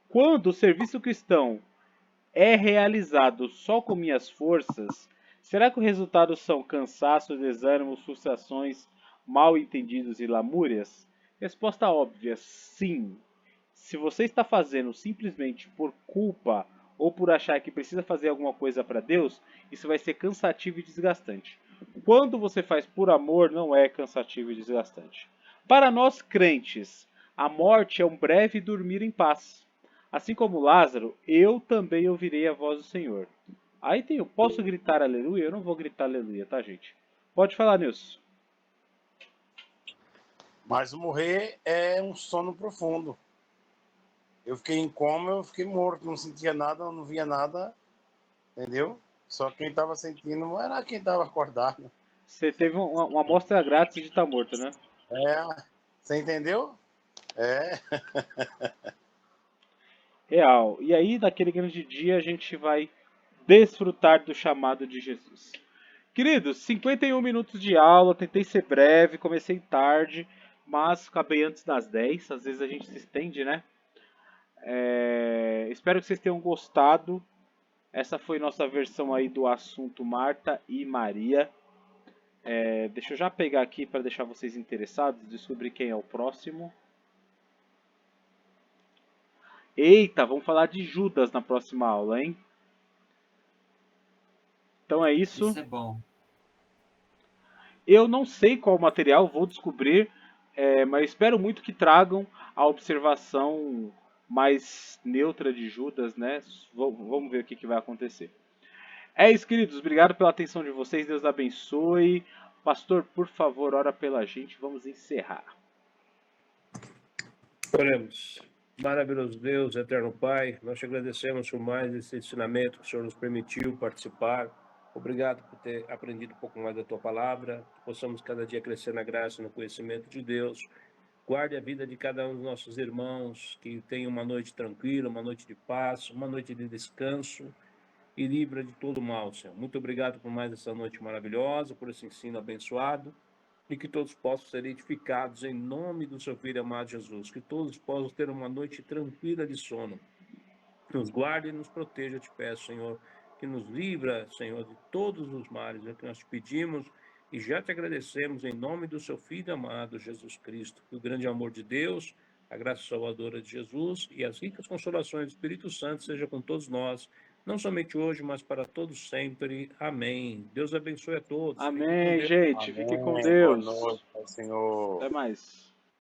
Quando o serviço cristão é realizado só com minhas forças, será que o resultado são cansaço, desânimo, frustrações, mal entendidos e lamúrias? Resposta óbvia: sim. Se você está fazendo simplesmente por culpa ou por achar que precisa fazer alguma coisa para Deus, isso vai ser cansativo e desgastante. Quando você faz por amor, não é cansativo e desgastante. Para nós crentes, a morte é um breve dormir em paz. Assim como Lázaro, eu também ouvirei a voz do Senhor. Aí tem, eu posso gritar aleluia? Eu não vou gritar aleluia, tá, gente? Pode falar, Nilson. Mas morrer é um sono profundo. Eu fiquei em coma, eu fiquei morto, não sentia nada, não via nada, entendeu? Só quem estava sentindo não era quem estava acordado. Você teve uma amostra grátis de estar morto, né? É, você entendeu? É. Real. E aí, naquele grande dia, a gente vai desfrutar do chamado de Jesus. Queridos, 51 minutos de aula, tentei ser breve, comecei tarde, mas acabei antes das 10, às vezes a gente se estende, né? Espero que vocês tenham gostado. Essa foi nossa versão aí do assunto Marta e Maria. Deixa eu já pegar aqui para deixar vocês interessados, descobrir quem é o próximo. Eita, vamos falar de Judas na próxima aula, hein? Então é isso. Isso é bom. Eu não sei qual material, vou descobrir, mas espero muito que tragam a observação mais neutra de Judas, né? Vamos ver o que vai acontecer. É isso, queridos. Obrigado pela atenção de vocês. Deus abençoe. Pastor, por favor, ora pela gente. Vamos encerrar. Oremos. Maravilhoso Deus, eterno Pai, nós te agradecemos por mais esse ensinamento que o Senhor nos permitiu participar. Obrigado por ter aprendido um pouco mais da tua palavra, que possamos cada dia crescer na graça e no conhecimento de Deus. Guarde a vida de cada um dos nossos irmãos, que tenham uma noite tranquila, uma noite de paz, uma noite de descanso e livra de todo mal, Senhor. Muito obrigado por mais essa noite maravilhosa, por esse ensino abençoado. E que todos possam ser edificados em nome do seu Filho amado Jesus. Que todos possam ter uma noite tranquila de sono. Nos guarde e nos proteja, eu te peço, Senhor. Que nos livra, Senhor, de todos os males. É o que nós te pedimos e já te agradecemos em nome do seu Filho amado, Jesus Cristo. Que o grande amor de Deus, a graça salvadora de Jesus e as ricas consolações do Espírito Santo seja com todos nós, não somente hoje, mas para todos sempre. Amém. Deus abençoe a todos. Amém, gente. Fiquem com Amém. Boa Deus. noite, Senhor. Até mais.